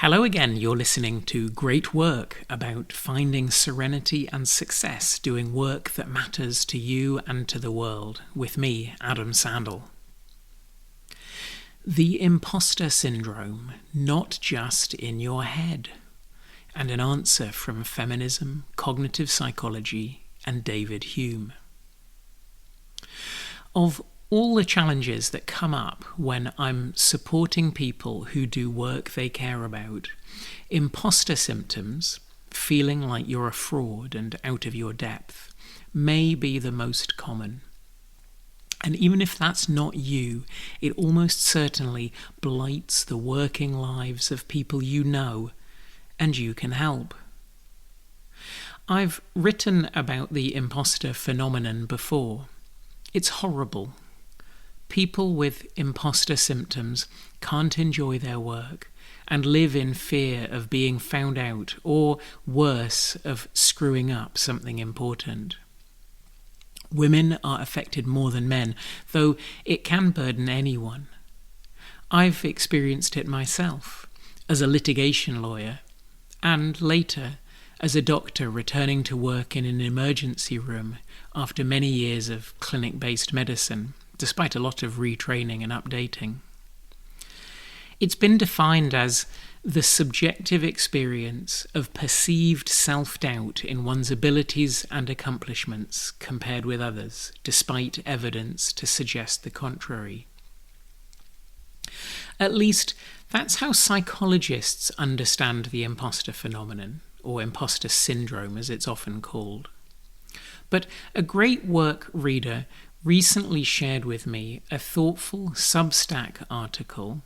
Hello again, you're listening to Great Work about finding serenity and success doing work that matters to you and to the world, with me, Adam Sandel. The imposter syndrome, not just in your head, and an answer from feminism, cognitive psychology, and David Hume. Of all the challenges that come up when I'm supporting people who do work they care about, imposter symptoms, feeling like you're a fraud and out of your depth, may be the most common. And even if that's not you, it almost certainly blights the working lives of people you know and you can help. I've written about the imposter phenomenon before. It's horrible. People with imposter symptoms can't enjoy their work and live in fear of being found out or, worse, of screwing up something important. Women are affected more than men, though it can burden anyone. I've experienced it myself as a litigation lawyer and later as a doctor returning to work in an emergency room after many years of clinic-based medicine, despite a lot of retraining and updating. It's been defined as the subjective experience of perceived self-doubt in one's abilities and accomplishments compared with others, despite evidence to suggest the contrary. At least, that's how psychologists understand the imposter phenomenon, or imposter syndrome as it's often called. But a Great Work reader recently shared with me a thoughtful Substack article,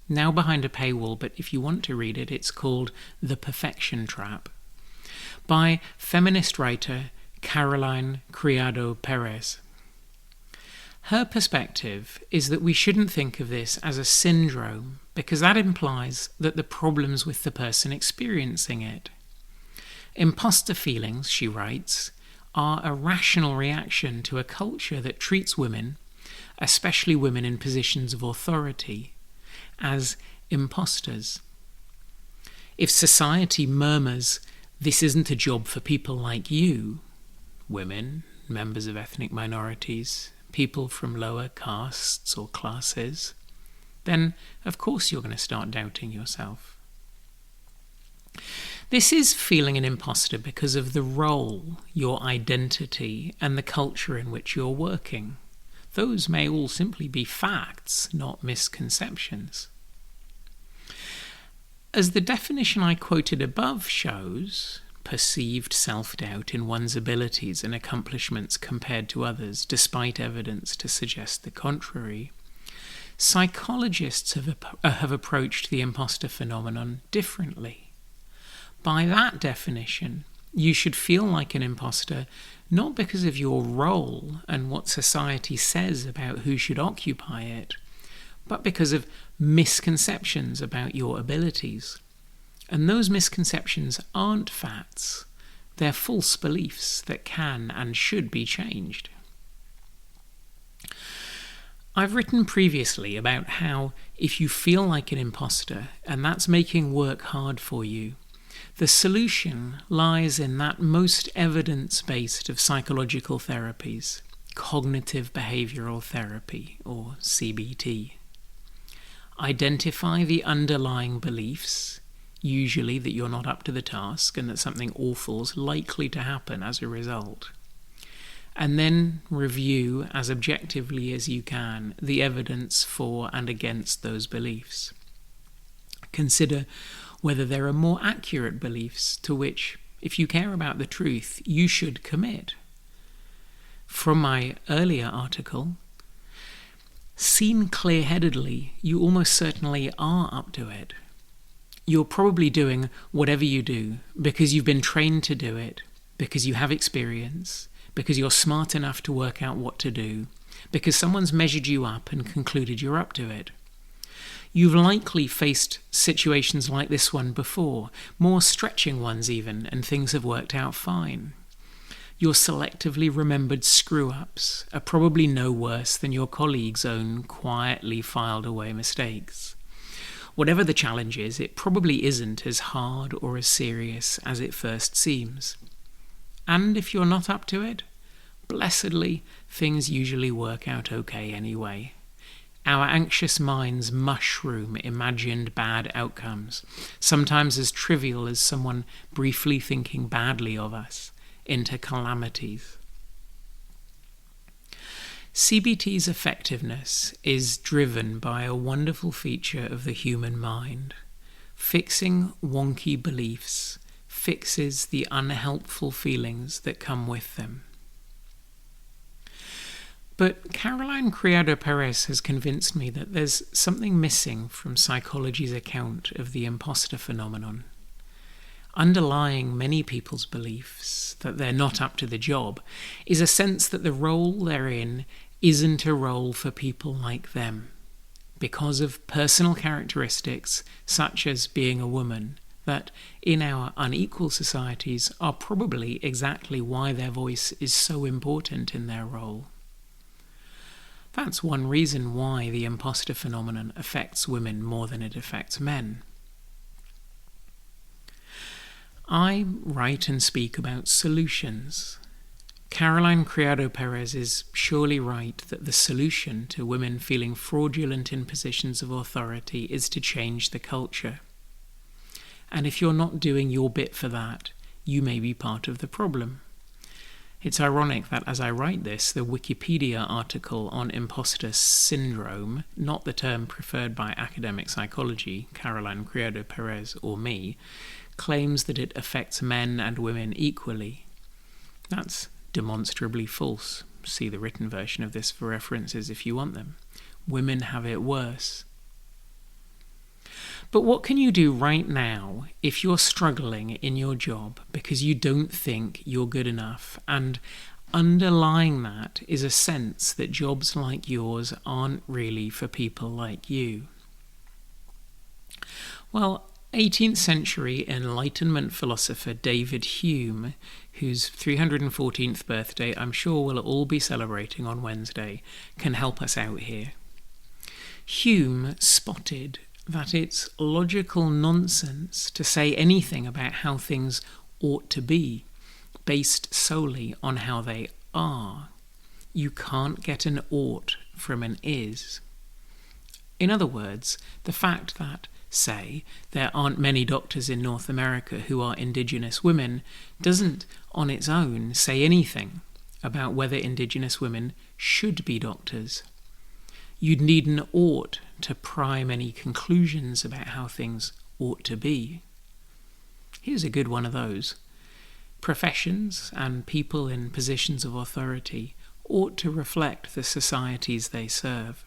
now behind a paywall, but if you want to read it, it's called The Perfection Trap, by feminist writer Caroline Criado Perez. Her perspective is that we shouldn't think of this as a syndrome, because that implies that the problem's with the person experiencing it. Imposter feelings, she writes, are a rational reaction to a culture that treats women, especially women in positions of authority, as imposters. If society murmurs, "This isn't a job for people like you," women, members of ethnic minorities, people from lower castes or classes, then of course you're going to start doubting yourself. This is feeling an imposter because of the role, your identity, and the culture in which you're working. Those may all simply be facts, not misconceptions. As the definition I quoted above shows, perceived self-doubt in one's abilities and accomplishments compared to others, despite evidence to suggest the contrary, psychologists have approached the imposter phenomenon differently. By that definition, you should feel like an imposter not because of your role and what society says about who should occupy it, but because of misconceptions about your abilities. And those misconceptions aren't facts, they're false beliefs that can and should be changed. I've written previously about how if you feel like an imposter and that's making work hard for you, the solution lies in that most evidence-based of psychological therapies, cognitive behavioral therapy, or CBT. Identify the underlying beliefs, usually that you're not up to the task and that something awful is likely to happen as a result. And then review as objectively as you can the evidence for and against those beliefs. Consider whether there are more accurate beliefs to which, if you care about the truth, you should commit. From my earlier article, seen clear-headedly, you almost certainly are up to it. You're probably doing whatever you do because you've been trained to do it, because you have experience, because you're smart enough to work out what to do, because someone's measured you up and concluded you're up to it. You've likely faced situations like this one before, more stretching ones even, and things have worked out fine. Your selectively remembered screw-ups are probably no worse than your colleagues' own quietly filed away mistakes. Whatever the challenge is, it probably isn't as hard or as serious as it first seems. And if you're not up to it, blessedly, things usually work out okay anyway. Our anxious minds mushroom imagined bad outcomes, sometimes as trivial as someone briefly thinking badly of us, into calamities. CBT's effectiveness is driven by a wonderful feature of the human mind. Fixing wonky beliefs fixes the unhelpful feelings that come with them. But Caroline Criado Perez has convinced me that there's something missing from psychology's account of the imposter phenomenon. Underlying many people's beliefs that they're not up to the job is a sense that the role they're in isn't a role for people like them, because of personal characteristics such as being a woman, that in our unequal societies are probably exactly why their voice is so important in their role. That's one reason why the imposter phenomenon affects women more than it affects men. I write and speak about solutions. Caroline Criado Perez is surely right that the solution to women feeling fraudulent in positions of authority is to change the culture. And if you're not doing your bit for that, you may be part of the problem. It's ironic that as I write this, the Wikipedia article on imposter syndrome, not the term preferred by academic psychology, Caroline Criado Perez or me, claims that it affects men and women equally. That's demonstrably false. See the written version of this for references if you want them. Women have it worse. But what can you do right now if you're struggling in your job because you don't think you're good enough, and underlying that is a sense that jobs like yours aren't really for people like you? Well, 18th century Enlightenment philosopher David Hume, whose 314th birthday I'm sure we'll all be celebrating on Wednesday, can help us out here. Hume spotted that it's logical nonsense to say anything about how things ought to be, based solely on how they are. You can't get an ought from an is. In other words, the fact that, say, there aren't many doctors in North America who are Indigenous women doesn't on its own say anything about whether Indigenous women should be doctors. You'd need an ought to prime any conclusions about how things ought to be. Here's a good one of those. Professions and people in positions of authority ought to reflect the societies they serve.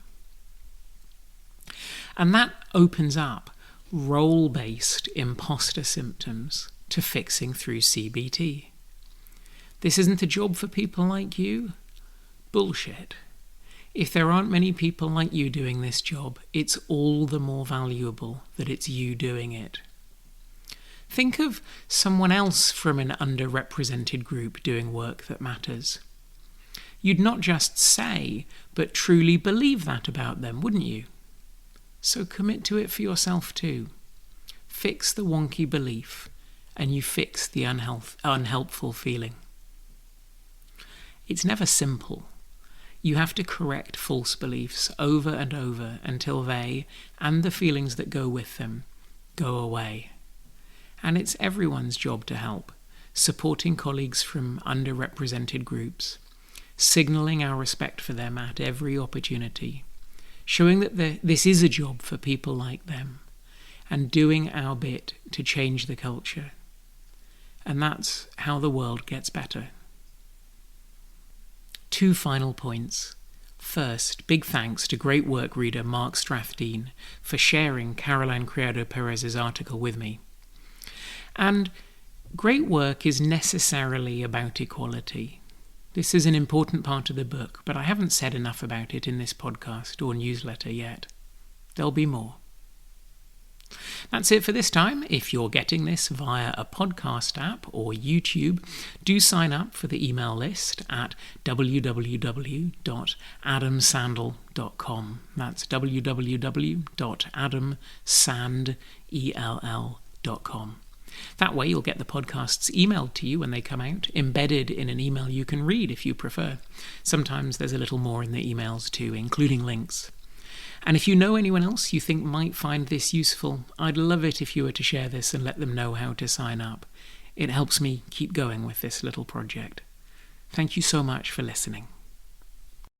And that opens up role-based imposter symptoms to fixing through CBT. This isn't a job for people like you? Bullshit. If there aren't many people like you doing this job, it's all the more valuable that it's you doing it. Think of someone else from an underrepresented group doing work that matters. You'd not just say, but truly believe that about them, wouldn't you? So commit to it for yourself too. Fix the wonky belief, and you fix the unhelpful feeling. It's never simple. You have to correct false beliefs over and over until they, and the feelings that go with them, go away. And it's everyone's job to help, supporting colleagues from underrepresented groups, signalling our respect for them at every opportunity, showing that this is a job for people like them, and doing our bit to change the culture. And that's how the world gets better. 2 final points. First, big thanks to great work reader Mark Strathdean for sharing Caroline Criado Perez's article with me. And great work is necessarily about equality. This is an important part of the book, but I haven't said enough about it in this podcast or newsletter yet. There'll be more. That's it for this time. If you're getting this via a podcast app or YouTube, do sign up for the email list at www.adamsandel.com. That's www.adamsandel.com. That way you'll get the podcasts emailed to you when they come out, embedded in an email you can read if you prefer. Sometimes there's a little more in the emails too, including links. And if you know anyone else you think might find this useful, I'd love it if you were to share this and let them know how to sign up. It helps me keep going with this little project. Thank you so much for listening.